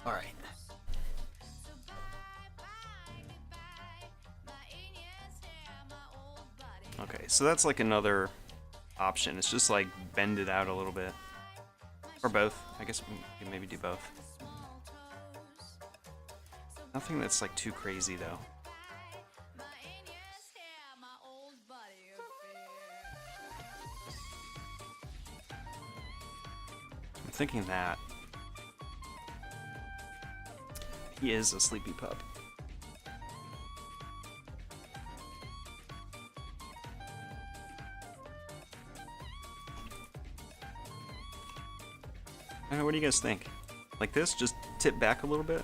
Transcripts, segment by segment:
All right. Okay, so that's like another option. It's just like bend it out a little bit. Or both. I guess we can maybe do both. Nothing that's like too crazy though. I'm thinking that. He is a sleepy pup. What do you guys think? Like this? Just tip back a little bit?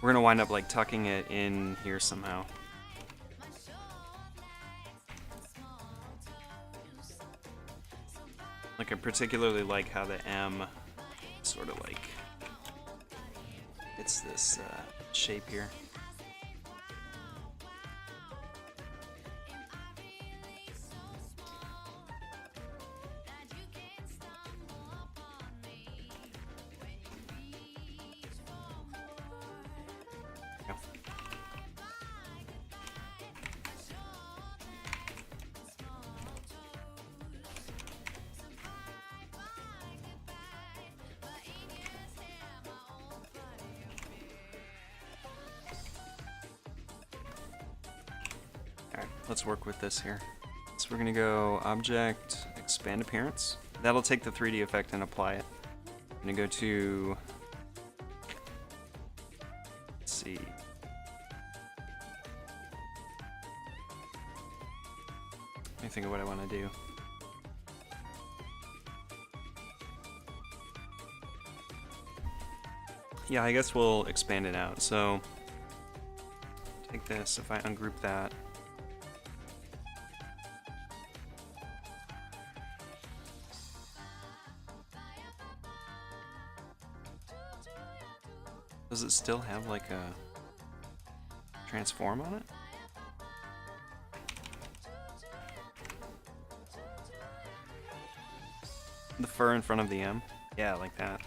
We're gonna wind up like tucking it in here somehow. Like I particularly like how the M sort of like it's this shape here. Let's work with this here. So we're gonna go Object, Expand Appearance. That'll take the 3D effect and apply it. I'm gonna go to, let's see. Let me think of what I wanna do. Yeah, I guess we'll expand it out. So take this, if I ungroup that. Does it still have like a transform on it? The fur in front of the M? Yeah, like that.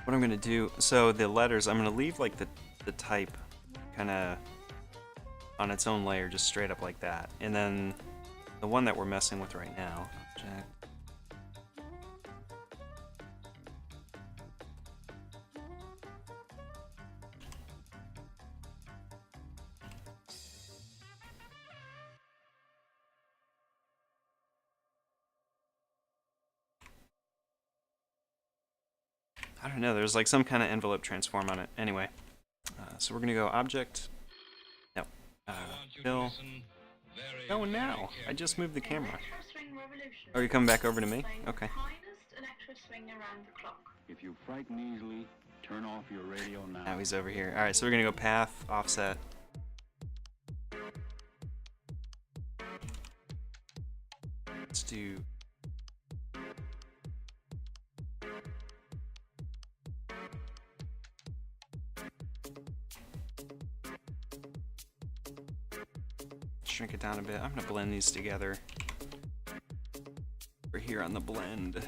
What I'm gonna do, so the letters, I'm gonna leave like the type kinda on its own layer, just straight up like that. And then the one that we're messing with right now, object. I don't know, there's like some kind of envelope transform on it. Anyway, so we're gonna go object, no, fill. Oh, now, I just moved the camera. Oh, you're coming back over to me? Okay. If you frighten easily, turn off your radio now. Now he's over here. Alright, so we're gonna go path, offset. Let's do... Shrink it down a bit. I'm gonna blend these together. We're here on the blend.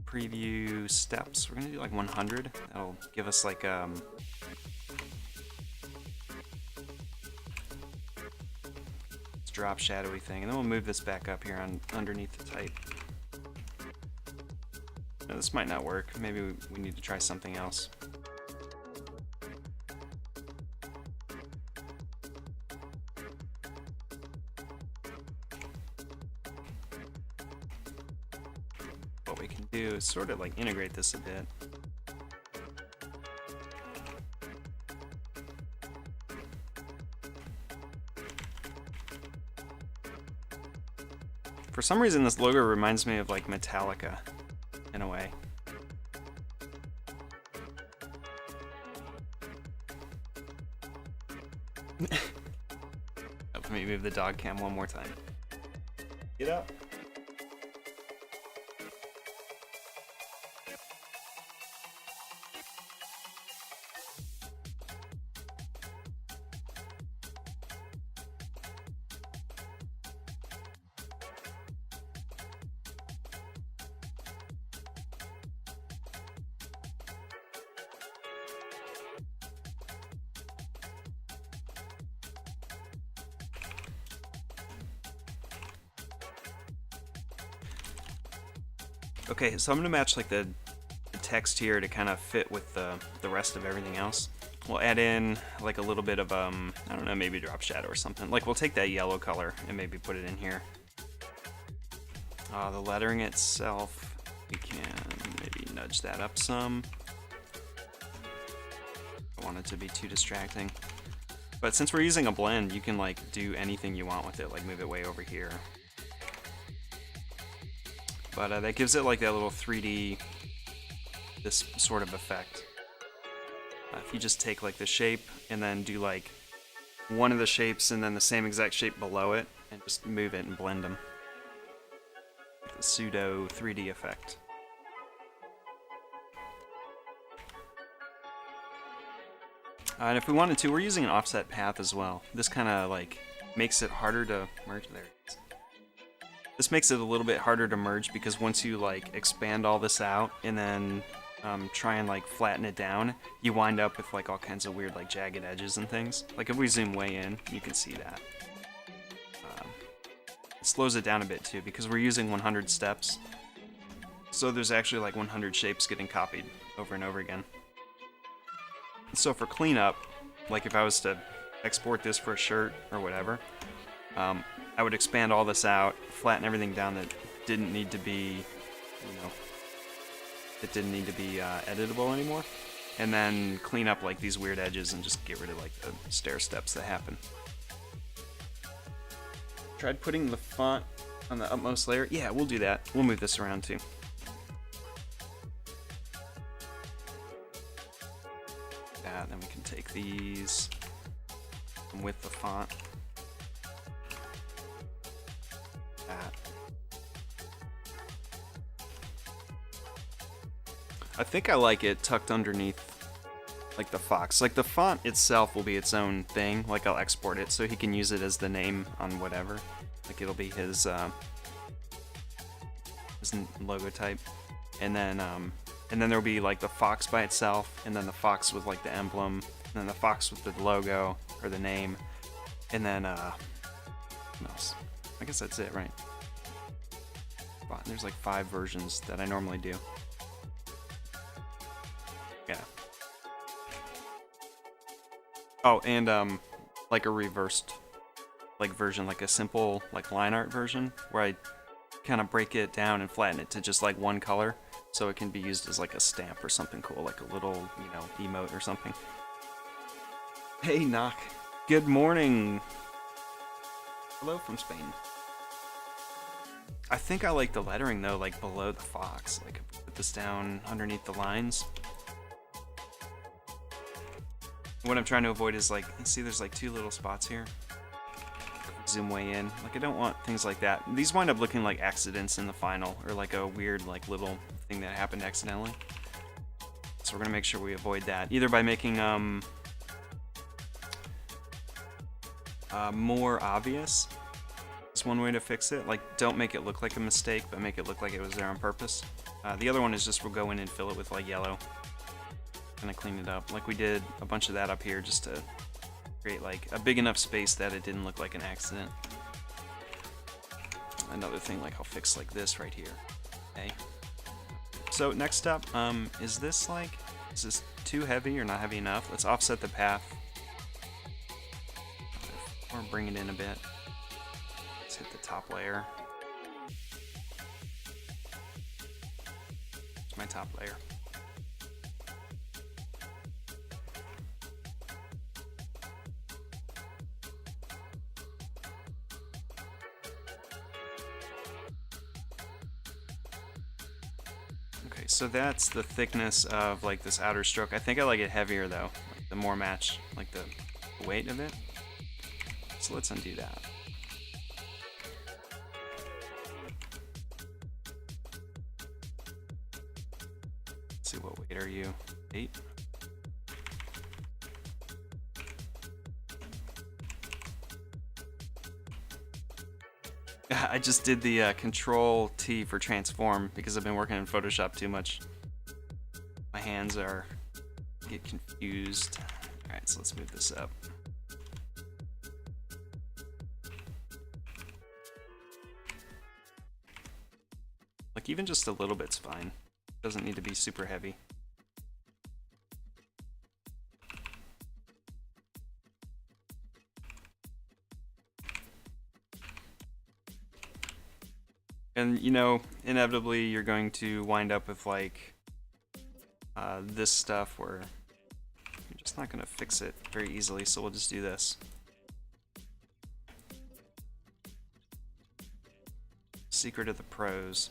Preview steps. We're gonna do like 100. That'll give us like drop shadowy thing, and then we'll move this back up here on underneath the type. Now, this might not work. Maybe we need to try something else. What we can do is sort of like integrate this a bit. For some reason, this logo reminds me of like Metallica, in a way. Let me move the dog cam one more time. Get up. Okay, so I'm gonna match like the text here to kind of fit with the rest of everything else. We'll add in like a little bit of I don't know, maybe drop shadow or something. Like we'll take that yellow color and maybe put it in here. The lettering itself, we can maybe nudge that up some. Don't want it to be too distracting. But since we're using a blend, you can like do anything you want with it, like move it way over here. But that gives it like that little 3D, this sort of effect. If you just take like the shape and then do like one of the shapes and then the same exact shape below it and just move it and blend them. The pseudo 3D effect. And if we wanted to, we're using an offset path as well. This kind of like makes it harder to merge. There it is. This makes it a little bit harder to merge because once you like expand all this out and then try and like flatten it down, you wind up with like all kinds of weird like jagged edges and things. Like if we zoom way in, you can see that. It slows it down a bit too because we're using 100 steps. So there's actually like 100 shapes getting copied over and over again. So for cleanup, like if I was to export this for a shirt or whatever, I would expand all this out, flatten everything down that didn't need to be, editable anymore, and then clean up like these weird edges and just get rid of like the stair steps that happen. Tried putting the font on the upmost layer. Yeah, we'll do that. We'll move this around too. That, then we can take these with the font. That. I think I like it tucked underneath like the fox. Like the font itself will be its own thing. Like I'll export it so he can use it as the name on whatever. Like it'll be his logo type. And then there'll be like the fox by itself, and then the fox with like the emblem, and then the fox with the logo or the name, and then what else? I guess that's it, right? There's like 5 versions that I normally do. Yeah. Oh, and like a reversed like version, like a simple like line art version where I kind of break it down and flatten it to just like one color so it can be used as like a stamp or something cool, like a little, emote or something. Hey, Knock. Good morning. Hello from Spain. I think I like the lettering though, like below the fox. Like put this down underneath the lines. What I'm trying to avoid is like, see there's like 2 little spots here. Zoom way in. Like I don't want things like that. These wind up looking like accidents in the final, or like a weird like little thing that happened accidentally. So we're gonna make sure we avoid that, either by making more obvious. It's one way to fix it. Like don't make it look like a mistake, but make it look like it was there on purpose. The other one is just we'll go in and fill it with like yellow. Gonna clean it up. Like we did a bunch of that up here just to create like a big enough space that it didn't look like an accident. Another thing, like I'll fix like this right here. Okay. So next up, is this too heavy or not heavy enough? Let's offset the path. Or bring it in a bit. Let's hit the top layer. It's my top layer. So that's the thickness of like this outer stroke. I think I like it heavier though, like the more match, like the weight of it. So let's undo that. Let's see, what weight are you? 8? I just did the Control T for transform because I've been working in Photoshop too much. My hands get confused. Alright, so let's move this up. Like, even just a little bit's fine. Doesn't need to be super heavy. And, you know, inevitably you're going to wind up with, like, this stuff where you're just not going to fix it very easily, so we'll just do this. Secret of the pros.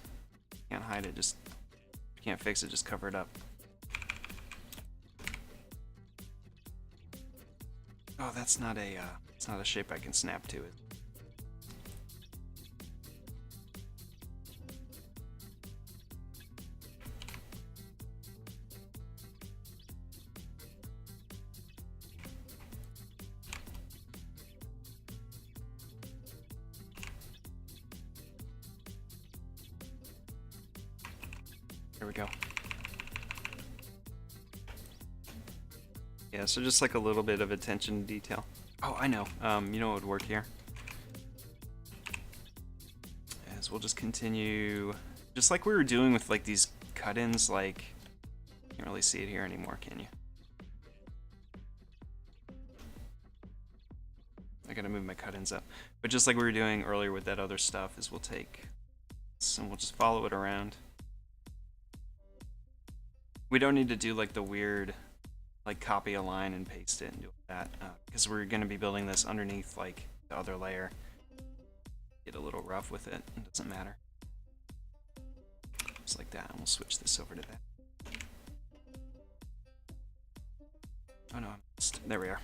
Can't hide it, just can't fix it, just cover it up. Oh, that's not a it's not a shape I can snap to it. There we go. Yeah, so just like a little bit of attention to detail. Oh, I know. You know what would work here? Is we'll just continue, just like we were doing with like these cut-ins. Like, you can't really see it here anymore, can you? I gotta move my cut-ins up. But just like we were doing earlier with that other stuff, is we'll take this and we'll just follow it around. We don't need to do like the weird, like copy a line and paste it and do that, because we're going to be building this underneath like the other layer. Get a little rough with it, it doesn't matter. Just like that, and we'll switch this over to that. Oh no, I missed. There we are.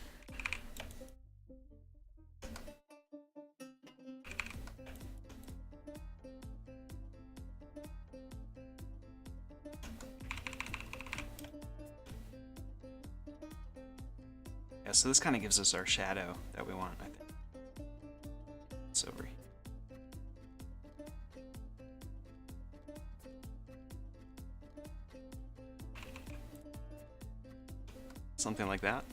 Yeah, so this kind of gives us our shadow that we want, I think. It's over here. Something like that.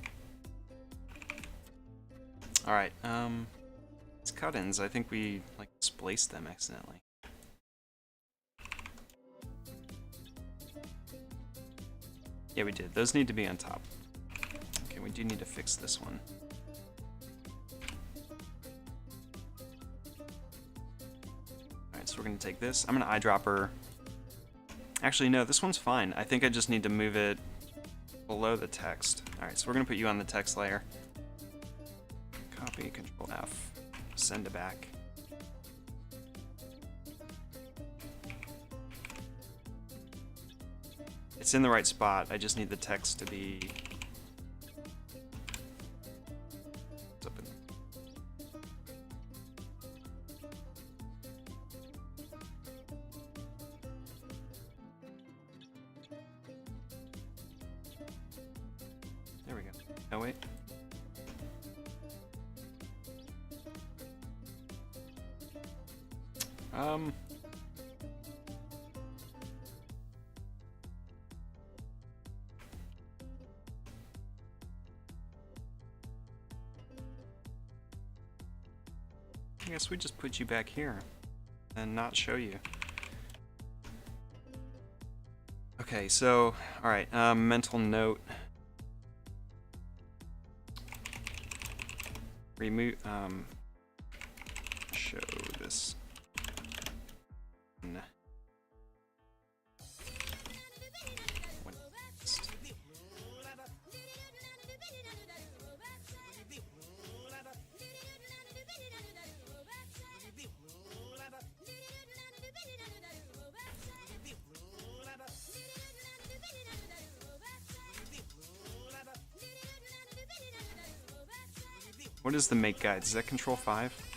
Alright, these cut-ins, I think we like spliced them accidentally. Yeah, we did. Those need to be on top. Okay, we do need to fix this one. Alright, so we're going to take this. I'm going to eyedropper. Actually, no, this one's fine. I think I just need to move it below the text. Alright, so we're going to put you on the text layer. Copy, Control F, send it back. It's in the right spot. I just need the text to be up in. There we go. Oh wait. I guess we just put you back here and not show you. Okay, so, alright, mental note. Remove, show this. What is the make guide? Is that Control 5?